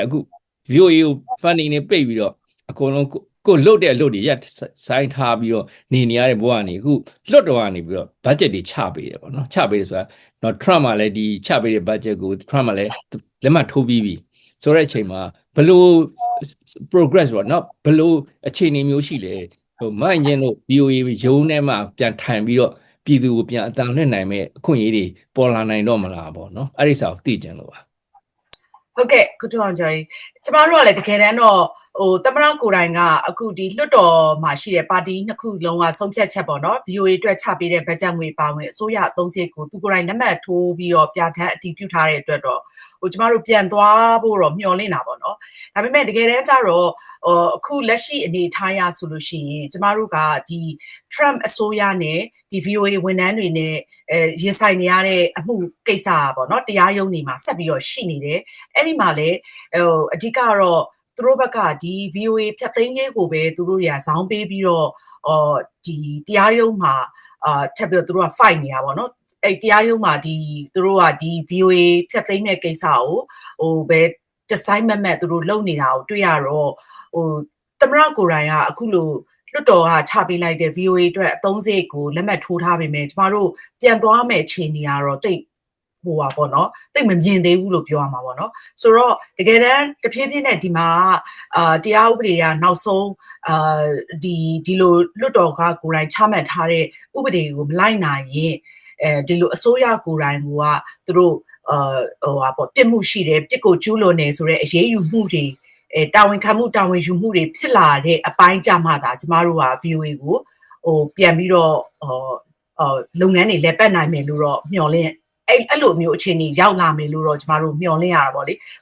အခု VOA ကို funding တွေပိတ်ပြီးတော့အကုန်လုံးကိုလွတ်တဲ့လွတ်တွေရက်ဆိုင်းထားပြီးတော့နေရတဲ့ဘဝကနေအခုလွတ်တော်ကနေပြီးတော့ budget တွေချပေးတယ်ပေါ့နော်ချပေးတယ်ဆိုတာတော့ Trump ကလည်းဒီချပေးတဲ့ budget ကို Trump ကလည်းလက်မှတ်ထိုးပြီးပြီဆိုတဲ့အချိန်မှာဘလို့ progress ပေါ့နော်ဘလို့အခြေအနေမျိုးရှိလဲဟိုမိုင်းချင်းတို့ VOA ရုံးထဲမှာပြန်ထိုင်ပြီးတော့ပြည်သူကိုပြန်အတန်လွှင့်နိုင်မဲ့အခွင့်အရေးတွေပေါ်လာနိုင်တော့မလားပေါ့နော်အဲ့ဒီစာကိုသိကြလို့ပါဟုတ်ကဲ့ကုထုအောင်ကျော်ကြီးကျမတို့ကလည်းတကယ်တမ်းတော့ဟိုသမ္မတကိုယ်တိုင်ကအခုဒီလွှတ်တော်မှာရှိတဲ့ပါတီနှစ်ခုလုံးကဆုံးဖြတ်ချက်ပေါ့နော် VOA အတွက်ချပေးတဲ့ဘတ်ဂျက်ငွေပါဝင်အစိုးရအသုံးစရိတ်ကိုသူကိုယ်တိုင်လက်မှတ်ထိုးပြီးတော့ပြဋ္ဌာန်းအတည်ပြုထားတဲ့အတွက်တော့ဟိုကျမတို့ပြန်သွားဖို့တော့မျှော်လင့်တာပေါ့နော်ဒါပေမဲ့တကယ်တမ်းကျတော့အခုလက်ရှိအနေအထားရဆိုလို့ရှိရင်ကျမတို့ကဒီ Trump အစိုးရနဲ့ဒီ VOA ဝန်ထမ်းတွေနဲ့ရင်ဆိုင်နေရတဲ့အမှုကိစ္စပေါ့နော်တရားရုံးတွေမှာဆက်ပြီးတော့ရှိနေတယ်အဲ့ဒီမှာလည်းအဓိကတော့သူတို့ဘက်ကဒီ VOA ဖြတ်သိမ်းရေးကိုပဲသူတို့ရာဇောင်းပေးပြီးတော့ဒီတရားရုံးမှာထပ်ပြီးတော့သူတို့က fight နေတာပေါ့နော်အဲ့တရားရုံးမှာဒီသူတို့ကဒီ VOA ဖြတ်သိမ်းမဲ့ကိစ္စကိုဟိုပဲ design မတ်သူတို့လုပ်နေတာကိုတွေ့ရတော့ဟိုသမ္မတကိုယ်တိုင်ကအခုလိုလွှတ်တော်ကချပေးလိုက်တဲ့ VOA အတွက်အသုံးစရိတ်ကိုလက်မှတ်ထိုးထားပေမဲ့ကျမတို့ပြန်သွားမဲ့အခြေအနေကတော့တိတ်ဟိုပါပေါ့နော်တိတ်မမြင်သေးဘူးလို့ပြောရမှာပေါ့နော်ဆိုတော့တကယ်တမ်းတဖြည်းဖြည်းနဲ့ဒီမှာတရားဥပဒေကနောက်ဆုံးဒီလိုလွတ်တော်ကကိုယ်တိုင်ချမှတ်ထားတဲ့ဥပဒေကိုမလိုက်နိုင်ရင်ဒီလိုအစိုးရကိုယ်တိုင်ကသူတို့ဟိုပါပေါ့ပြစ်မှုရှိတယ်ပြစ်ကိုကျူးလွန်နေဆိုတဲ့အရေးယူမှုတွေတာဝန်ခံမှုတာဝန်ယူမှုတွေဖြစ်လာတဲ့အပိုင်းကြမှာဒါကျမတို့က VOA ကိုဟိုပြန်ပြီးတော့လုပ်ငန်းတွေလက်ပတ်နိုင်မယ်လို့တော့မျှော်လင့်အဲ့လိုမျိုးအခြေအနေရောက်လာမယ်လို့တော့ကျမတို့မျှော်လင့်ရတာပေါ့လေ